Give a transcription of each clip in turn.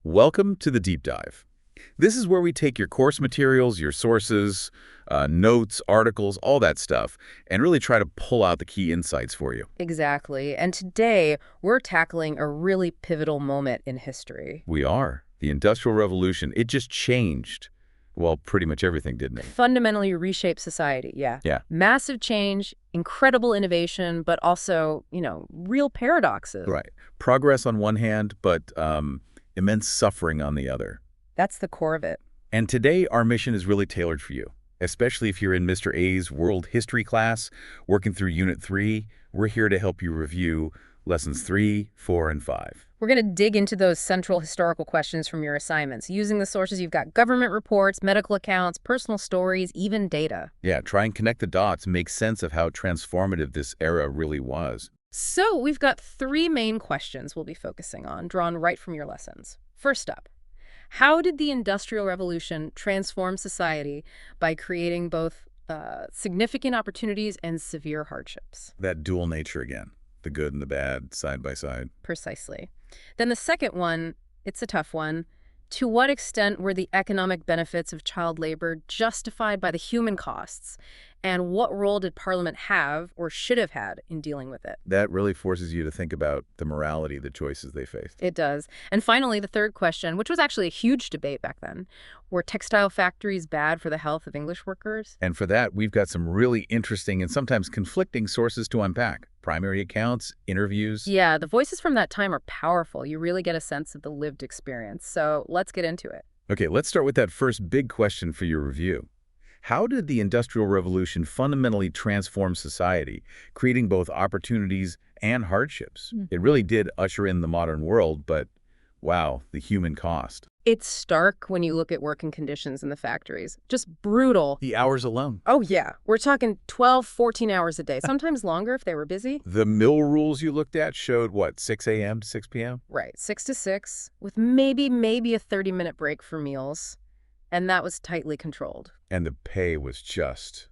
Welcome to the Deep Dive. This is where we take your course materials, your sources, notes, articles, all that stuff, and really try to pull out the key insights for you. Exactly. And today, we're tackling a really pivotal moment in history. We are. The Industrial Revolution, it just changed. Well, pretty much everything, didn't it? Fundamentally reshaped society, yeah. Yeah. Massive change, incredible innovation, but also, real paradoxes. Right. Progress on one hand, but immense suffering on the other. That's the core of it. And today, our mission is really tailored for you, especially if you're in Mr. A's World History class, working through Unit 3. We're here to help you review Lessons 3, 4, and 5. We're going to dig into those central historical questions from your assignments, using the sources you've got: government reports, medical accounts, personal stories, even data. Yeah, try and connect the dots, make sense of how transformative this era really was. So we've got three main questions we'll be focusing on, drawn right from your lessons. First up, how did the Industrial Revolution transform society by creating both significant opportunities and severe hardships? That dual nature again, the good and the bad, side by side. Precisely. Then the second one, it's a tough one. To what extent were the economic benefits of child labor justified by the human costs? And what role did Parliament have or should have had in dealing with it? That really forces you to think about the morality of the choices they faced. It does. And finally, the third question, which was actually a huge debate back then: were textile factories bad for the health of English workers? And for that, we've got some really interesting and sometimes conflicting sources to unpack. Primary accounts, interviews. Yeah, the voices from that time are powerful. You really get a sense of the lived experience. So let's get into it. Okay, let's start with that first big question for your review. How did the Industrial Revolution fundamentally transform society, creating both opportunities and hardships? It really did usher in the modern world, but wow, the human cost. It's stark when you look at working conditions in the factories. Just brutal. The hours alone. Oh, yeah. We're talking 12, 14 hours a day, sometimes longer if they were busy. The mill rules you looked at showed, what, 6 a.m. to 6 p.m.? Right, 6 to 6, with maybe a 30-minute break for meals. And that was tightly controlled. And the pay was just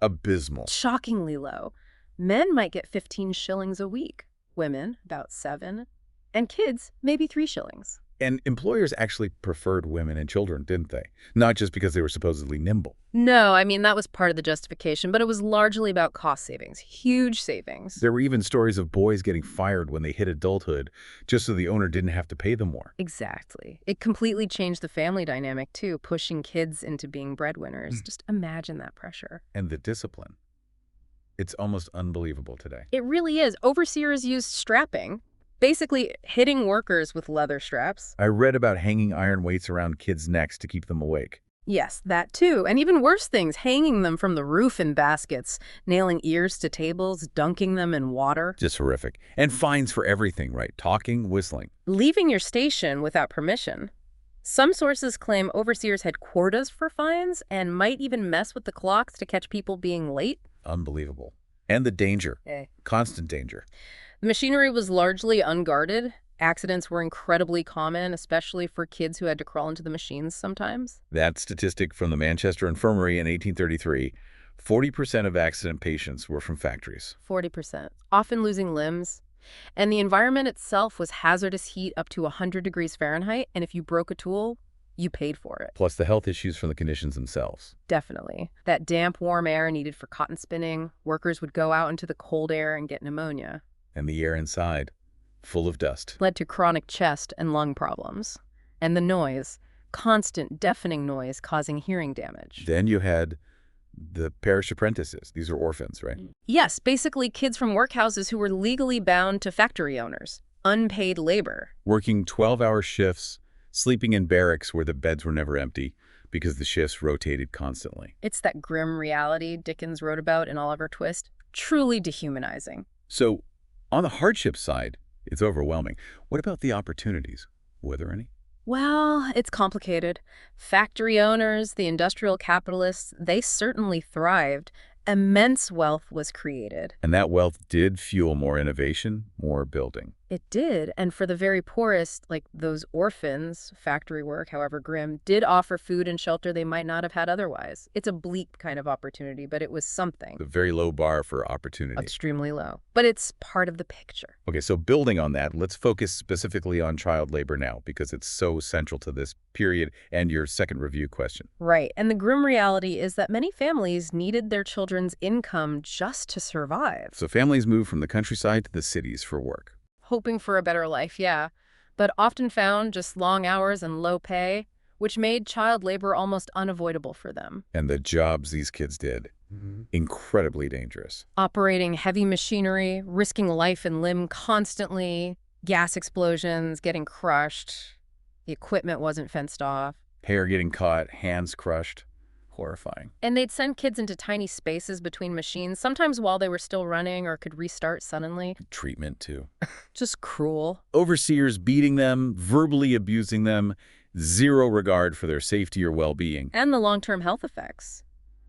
abysmal. Shockingly low. Men might get 15 shillings a week. Women, about 7. And kids, maybe 3 shillings. And employers actually preferred women and children, didn't they? Not just because they were supposedly nimble. No, I mean, that was part of the justification, but it was largely about cost savings, huge savings. There were even stories of boys getting fired when they hit adulthood, just so the owner didn't have to pay them more. Exactly. It completely changed the family dynamic, too, pushing kids into being breadwinners. Just imagine that pressure. And the discipline. It's almost unbelievable today. It really is. Overseers used strapping, basically hitting workers with leather straps. I read about hanging iron weights around kids' necks to keep them awake. Yes, that too. And even worse things, hanging them from the roof in baskets, nailing ears to tables, dunking them in water. Just horrific. And fines for everything, right? Talking, whistling. Leaving your station without permission. Some sources claim overseers had quotas for fines and might even mess with the clocks to catch people being late. Unbelievable. And the danger. Constant danger. The machinery was largely unguarded. Accidents were incredibly common, especially for kids who had to crawl into the machines sometimes. That statistic from the Manchester Infirmary in 1833, 40% of accident patients were from factories. 40%, often losing limbs. And the environment itself was hazardous heat up to 100 degrees Fahrenheit, and if you broke a tool, you paid for it. Plus the health issues from the conditions themselves. Definitely. That damp, warm air needed for cotton spinning. Workers would go out into the cold air and get pneumonia. And the air inside, full of dust. Led to chronic chest and lung problems. And the noise, constant deafening noise causing hearing damage. Then you had the parish apprentices. These are orphans, right? Yes, basically kids from workhouses who were legally bound to factory owners. Unpaid labor. Working 12-hour shifts, sleeping in barracks where the beds were never empty because the shifts rotated constantly. It's that grim reality Dickens wrote about in Oliver Twist. Truly dehumanizing. So, on the hardship side, it's overwhelming. What about the opportunities? Were there any? Well, it's complicated. Factory owners, the industrial capitalists, they certainly thrived. Immense wealth was created. And that wealth did fuel more innovation, more building. It did, and for the very poorest, like those orphans, factory work, however grim, did offer food and shelter they might not have had otherwise. It's a bleak kind of opportunity, but it was something. The very low bar for opportunity. Extremely low. But it's part of the picture. Okay, so building on that, let's focus specifically on child labor now because it's so central to this period and your second review question. Right, and the grim reality is that many families needed their children's income just to survive. So families moved from the countryside to the cities for work. Hoping for a better life, yeah, but often found just long hours and low pay, which made child labor almost unavoidable for them. And the jobs these kids did, incredibly dangerous. Operating heavy machinery, risking life and limb constantly, gas explosions, getting crushed, the equipment wasn't fenced off. Hair getting caught, hands crushed. Horrifying. And they'd send kids into tiny spaces between machines, sometimes while they were still running or could restart suddenly. Treatment, too. Just cruel. Overseers beating them, verbally abusing them, zero regard for their safety or well-being. And the long-term health effects.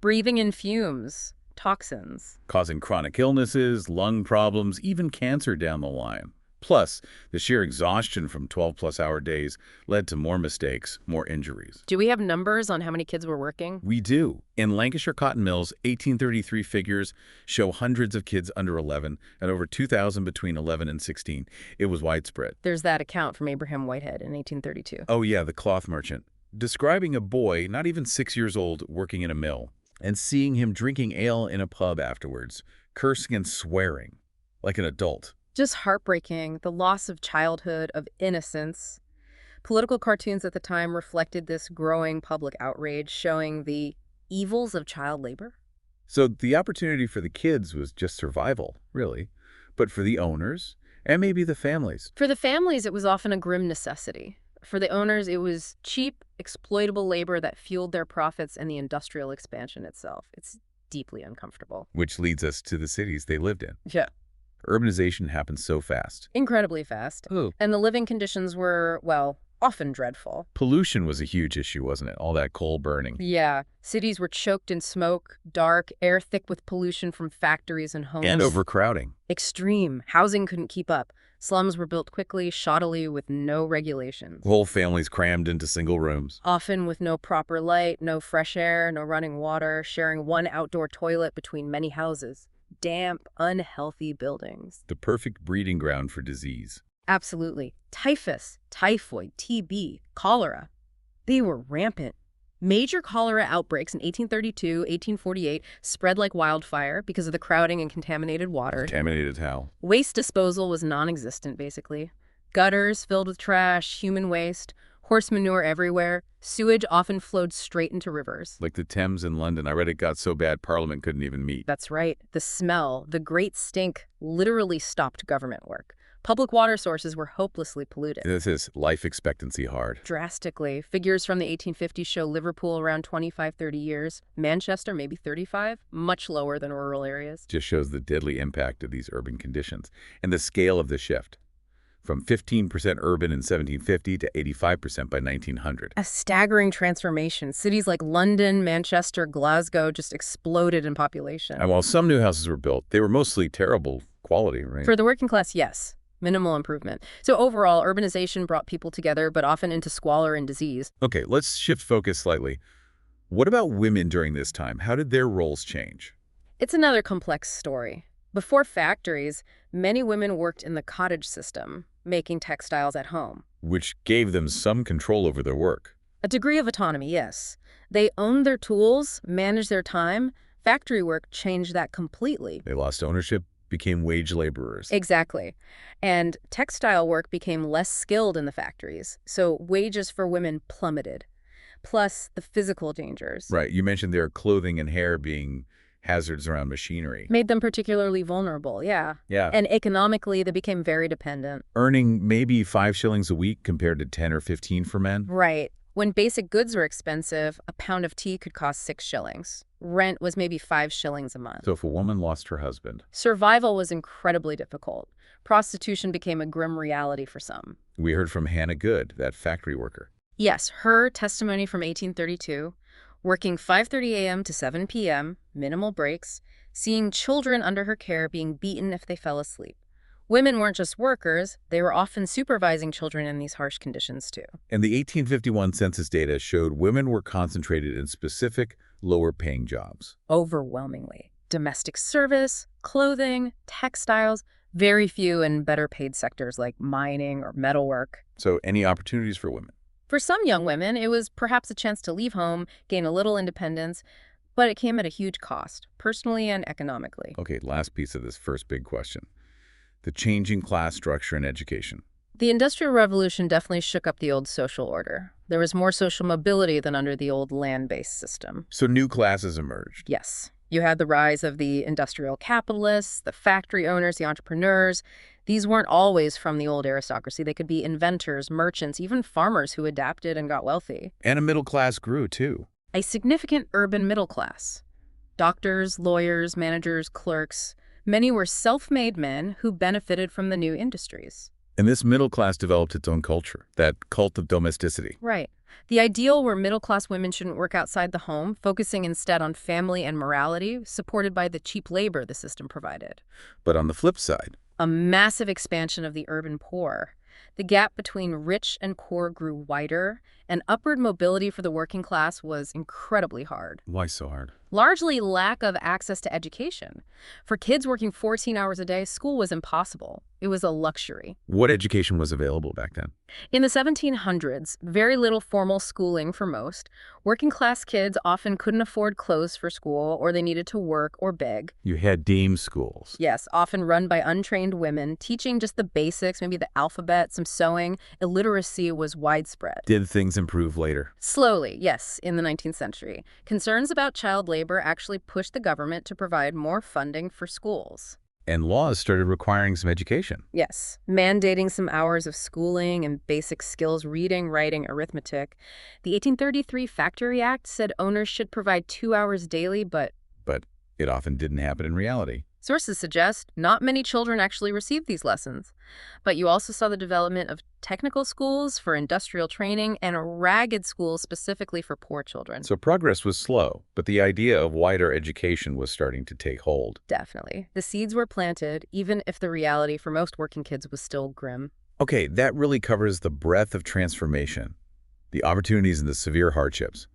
Breathing in fumes, toxins. Causing chronic illnesses, lung problems, even cancer down the line. Plus, the sheer exhaustion from 12-plus hour days led to more mistakes, more injuries. Do we have numbers on how many kids were working? We do. In Lancashire cotton mills, 1833 figures show hundreds of kids under 11 and over 2,000 between 11 and 16. It was widespread. There's that account from Abraham Whitehead in 1832. Oh yeah, the cloth merchant. Describing a boy, not even 6 years old, working in a mill, and seeing him drinking ale in a pub afterwards, cursing and swearing, like an adult. Just heartbreaking, the loss of childhood, of innocence. Political cartoons at the time reflected this growing public outrage, showing the evils of child labor. So the opportunity for the kids was just survival, really. But for the owners, and maybe the families. For the families, it was often a grim necessity. For the owners, it was cheap, exploitable labor that fueled their profits and the industrial expansion itself. It's deeply uncomfortable. Which leads us to the cities they lived in. Yeah. Urbanization happened so fast. Incredibly fast. Ooh. And the living conditions were, well, often dreadful. Pollution was a huge issue, wasn't it? All that coal burning. Yeah. Cities were choked in smoke, dark, air thick with pollution from factories and homes. And overcrowding. Extreme. Housing couldn't keep up. Slums were built quickly, shoddily, with no regulations. Whole families crammed into single rooms. Often with no proper light, no fresh air, no running water, sharing one outdoor toilet between many houses. Damp, unhealthy buildings. The perfect breeding ground for disease. Absolutely. Typhus, typhoid, TB, cholera. They were rampant. Major cholera outbreaks in 1832, 1848 spread like wildfire because of the crowding and contaminated water. Contaminated how? Waste disposal was non-existent, basically. Gutters filled with trash, human waste, horse manure everywhere. Sewage often flowed straight into rivers. Like the Thames in London. I read it got so bad Parliament couldn't even meet. That's right. The smell, the great stink, literally stopped government work. Public water sources were hopelessly polluted. This is life expectancy hard. Drastically. Figures from the 1850s show Liverpool around 25-30 years. Manchester maybe 35, much lower than rural areas. Just shows the deadly impact of these urban conditions and the scale of the shift. From 15% urban in 1750 to 85% by 1900. A staggering transformation. Cities like London, Manchester, Glasgow just exploded in population. And while some new houses were built, they were mostly terrible quality, right? For the working class, yes. Minimal improvement. So overall, urbanization brought people together, but often into squalor and disease. Okay, let's shift focus slightly. What about women during this time? How did their roles change? It's another complex story. Before factories, many women worked in the cottage system, making textiles at home. Which gave them some control over their work. A degree of autonomy, yes. They owned their tools, managed their time. Factory work changed that completely. They lost ownership, became wage laborers. Exactly. And textile work became less skilled in the factories, so wages for women plummeted. Plus the physical dangers. Right. You mentioned their clothing and hair being hazards around machinery. Made them particularly vulnerable, yeah. Yeah. And economically, they became very dependent. Earning maybe 5 shillings a week compared to 10 or 15 for men. Right. When basic goods were expensive, a pound of tea could cost 6 shillings. Rent was maybe 5 shillings a month. So if a woman lost her husband. Survival was incredibly difficult. Prostitution became a grim reality for some. We heard from Hannah Good, that factory worker. Yes, her testimony from 1832, working 5:30 a.m. to 7 p.m., minimal breaks, seeing children under her care being beaten if they fell asleep. Women weren't just workers, they were often supervising children in these harsh conditions too. And the 1851 census data showed women were concentrated in specific, lower-paying jobs. Overwhelmingly. Domestic service, clothing, textiles, very few in better paid sectors like mining or metalwork. So any opportunities for women? For some young women, it was perhaps a chance to leave home, gain a little independence, but it came at a huge cost, personally and economically. Okay, last piece of this first big question. The changing class structure in education. The Industrial Revolution definitely shook up the old social order. There was more social mobility than under the old land-based system. So new classes emerged. Yes. You had the rise of the industrial capitalists, the factory owners, the entrepreneurs. These weren't always from the old aristocracy. They could be inventors, merchants, even farmers who adapted and got wealthy. And a middle class grew, too. A significant urban middle class. Doctors, lawyers, managers, clerks. Many were self-made men who benefited from the new industries. And this middle class developed its own culture, that cult of domesticity. Right. The ideal where middle-class women shouldn't work outside the home, focusing instead on family and morality, supported by the cheap labor the system provided. But on the flip side, A massive expansion of the urban poor. The gap between rich and poor grew wider, and upward mobility for the working class was incredibly hard. why so hard? Largely lack of access to education. For kids working 14 hours a day, school was impossible. It was a luxury. What education was available back then? In the 1700s, very little formal schooling for most. Working class kids often couldn't afford clothes for school, or they needed to work or beg. You had dame schools. Yes, often run by untrained women, teaching just the basics, maybe the alphabet, some sewing. Illiteracy was widespread. Did things improve later? Slowly, yes, in the 19th century. Concerns about child labor actually pushed the government to provide more funding for schools. And laws started requiring some education. Yes, mandating some hours of schooling and basic skills, reading, writing, arithmetic. The 1833 Factory Act said owners should provide 2 hours daily, but But it often didn't happen in reality. sources suggest not many children actually received these lessons. But you also saw the development of technical schools for industrial training and ragged schools specifically for poor children. So progress was slow, but the idea of wider education was starting to take hold. Definitely. The seeds were planted, even if the reality for most working kids was still grim. Okay, that really covers the breadth of transformation, the opportunities and the severe hardships.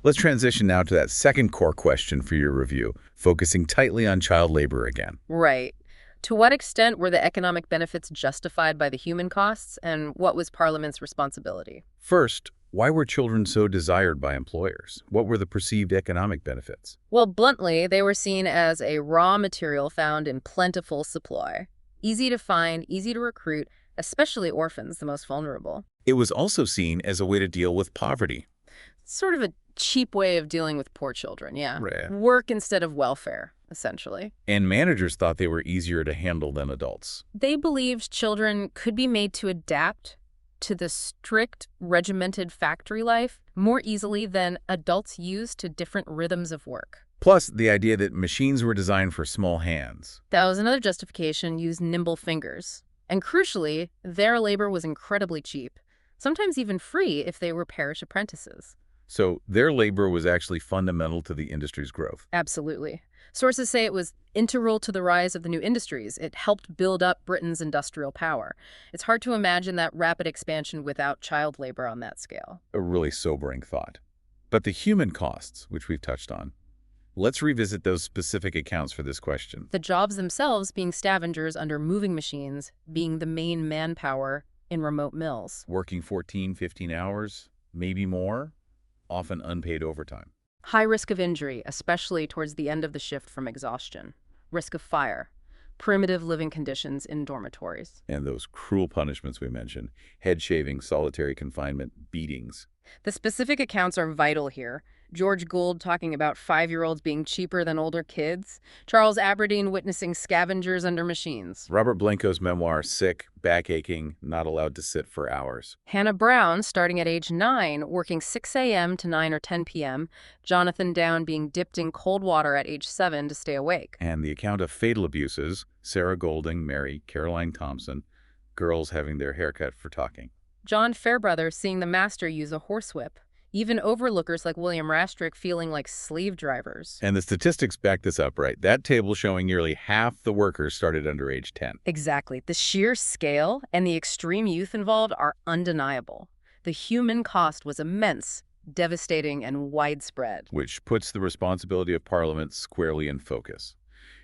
Let's transition now to that second core question for your review, focusing tightly on child labor again. Right. To what extent were the economic benefits justified by the human costs, and what was Parliament's responsibility? First, why were children so desired by employers? What were the perceived economic benefits? Well, bluntly, they were seen as a raw material found in plentiful supply. Easy to find, easy to recruit, especially orphans, the most vulnerable. It was also seen as a way to deal with poverty. Sort of a cheap way of dealing with poor children, yeah. Right. Work instead of welfare, essentially. And managers thought they were easier to handle than adults. They believed children could be made to adapt to the strict, regimented factory life more easily than adults used to different rhythms of work. Plus, the idea that machines were designed for small hands. That was another justification: use nimble fingers. And crucially, their labor was incredibly cheap, sometimes even free if they were parish apprentices. So their labor was actually fundamental to the industry's growth. Absolutely. Sources say it was integral to the rise of the new industries. It helped build up Britain's industrial power. It's hard to imagine that rapid expansion without child labor on that scale. A really sobering thought. But the human costs, which we've touched on, let's revisit those specific accounts for this question. The jobs themselves being scavengers under moving machines, being the main manpower in remote mills. Working 14, 15 hours, maybe more, often unpaid overtime. High risk of injury, especially towards the end of the shift from exhaustion. Risk of fire. Primitive living conditions in dormitories. And those cruel punishments we mentioned, head shaving, solitary confinement, beatings. The specific accounts are vital here. George Gould talking about 5-year-olds being cheaper than older kids. Charles Aberdeen witnessing scavengers under machines. Robert Blanco's memoir, Sick, Back Aching, Not Allowed to Sit for Hours. Hannah Brown starting at age 9, working 6 a.m. to 9 or 10 p.m. Jonathan Down being dipped in cold water at age 7 to stay awake. And the account of fatal abuses, Sarah Golding, Mary, Caroline Thompson, girls having their hair cut for talking. John Fairbrother seeing the master use a horsewhip. even overlookers like William Rastrick feeling like slave drivers. And the statistics back this up, right? That table showing nearly half the workers started under age 10. Exactly. The sheer scale and the extreme youth involved are undeniable. The human cost was immense, devastating, and widespread. Which puts the responsibility of Parliament squarely in focus.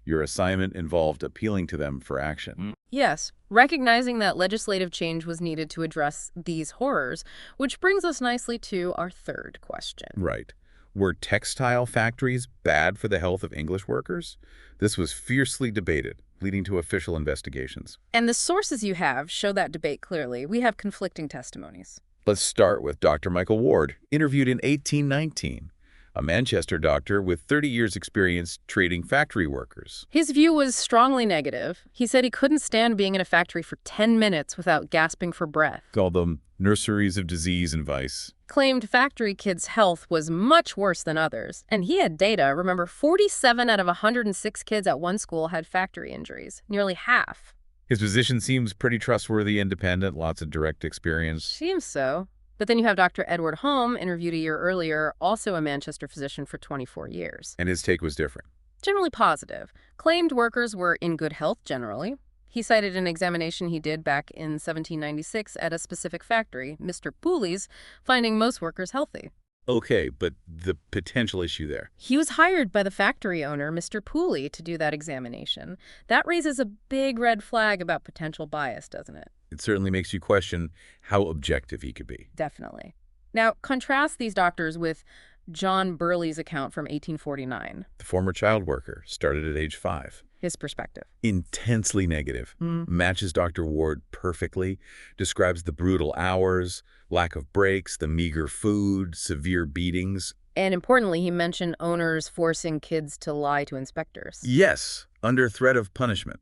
Your assignment involved appealing to them for action. Yes, recognizing that legislative change was needed to address these horrors, which brings us nicely to our third question. Right. Were textile factories bad for the health of English workers? This was fiercely debated, leading to official investigations. And the sources you have show that debate clearly. We have conflicting testimonies. Let's start with Dr. Michael Ward, interviewed in 1819. A Manchester doctor with 30 years' experience treating factory workers. His view was strongly negative. He said he couldn't stand being in a factory for 10 minutes without gasping for breath. Called them nurseries of disease and vice. Claimed factory kids' health was much worse than others. And he had data. Remember, 47 out of 106 kids at one school had factory injuries, nearly half. His position seems pretty trustworthy, independent, lots of direct experience. Seems so. But then you have Dr. Edward Home, interviewed a year earlier, also a Manchester physician for 24 years. And his take was different. Generally positive. Claimed workers were in good health generally. He cited an examination he did back in 1796 at a specific factory, Mr. Pooley's, finding most workers healthy. Okay, but the potential issue there. He was hired by the factory owner, Mr. Pooley, to do that examination. That raises a big red flag about potential bias, doesn't it? It certainly makes you question how objective he could be. Definitely. Now, contrast these doctors with John Burley's account from 1849. The former child worker started at age 5. His perspective. Intensely negative. Matches Dr. Ward perfectly. Describes the brutal hours, lack of breaks, the meager food, severe beatings. And importantly, he mentioned owners forcing kids to lie to inspectors. Yes, under threat of punishment.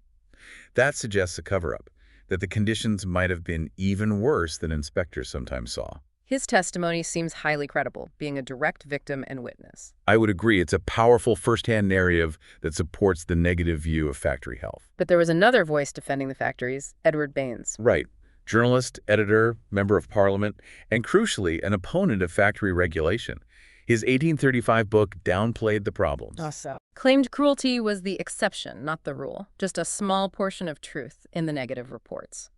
That suggests a cover-up, that the conditions might have been even worse than inspectors sometimes saw. His testimony seems highly credible, being a direct victim and witness. I would agree. It's a powerful first-hand narrative that supports the negative view of factory health. But there was another voice defending the factories, Edward Baines. Right. Journalist, editor, member of parliament, and crucially, an opponent of factory regulation. His 1835 book downplayed the problems. Claimed cruelty was the exception, not the rule, just a small portion of truth in the negative reports.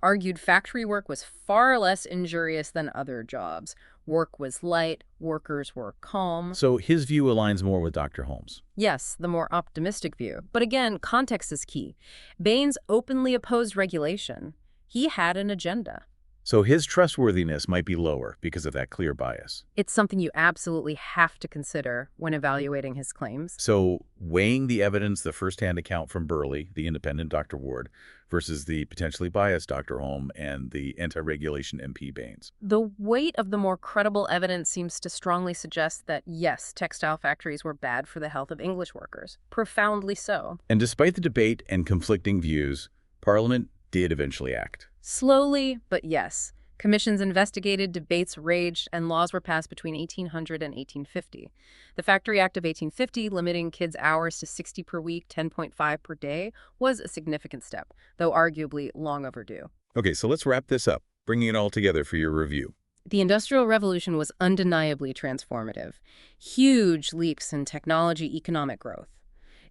Argued factory work was far less injurious than other jobs. Work was light, workers were calm. So his view aligns more with Dr. Holmes. Yes, the more optimistic view. But again, context is key. Baines openly opposed regulation. He had an agenda. So his trustworthiness might be lower because of that clear bias. It's something you absolutely have to consider when evaluating his claims. So weighing the evidence, the first-hand account from Burley, the independent Dr. Ward, versus the potentially biased Dr. Holm and the anti-regulation MP Baines. The weight of the more credible evidence seems to strongly suggest that, yes, textile factories were bad for the health of English workers. Profoundly so. And despite the debate and conflicting views, Parliament did eventually act. Slowly, but yes. Commissions investigated, debates raged, and laws were passed between 1800 and 1850. The Factory Act of 1850, limiting kids' hours to 60 per week, 10.5 per day, was a significant step, though arguably long overdue. Okay, so let's wrap this up, bringing it all together for your review. The Industrial Revolution was undeniably transformative. Huge leaps in technology, economic growth.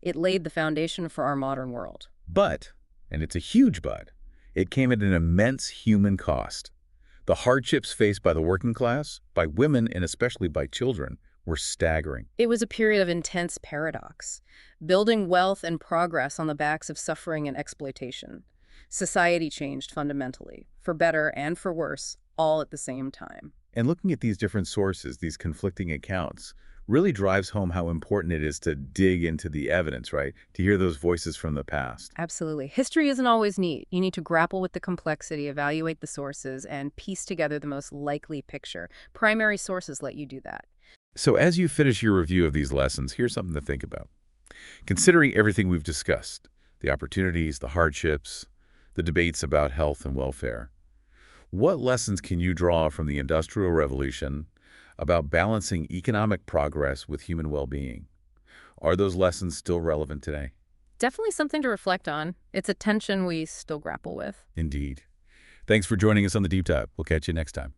It laid the foundation for our modern world. But, and it's a huge but, it came at an immense human cost. The hardships faced by the working class, by women, and especially by children, were staggering. It was a period of intense paradox, building wealth and progress on the backs of suffering and exploitation. Society changed fundamentally, for better and for worse, all at the same time. And looking at these different sources, these conflicting accounts, really drives home how important it is to dig into the evidence, right? To hear those voices from the past. Absolutely. History isn't always neat. You need to grapple with the complexity, evaluate the sources, and piece together the most likely picture. Primary sources let you do that. So as you finish your review of these lessons, here's something to think about. Considering everything we've discussed, the opportunities, the hardships, the debates about health and welfare, what lessons can you draw from the Industrial Revolution about balancing economic progress with human well-being? Are those lessons still relevant today? Definitely something to reflect on. It's a tension we still grapple with. Indeed. Thanks for joining us on The Deep Dive. We'll catch you next time.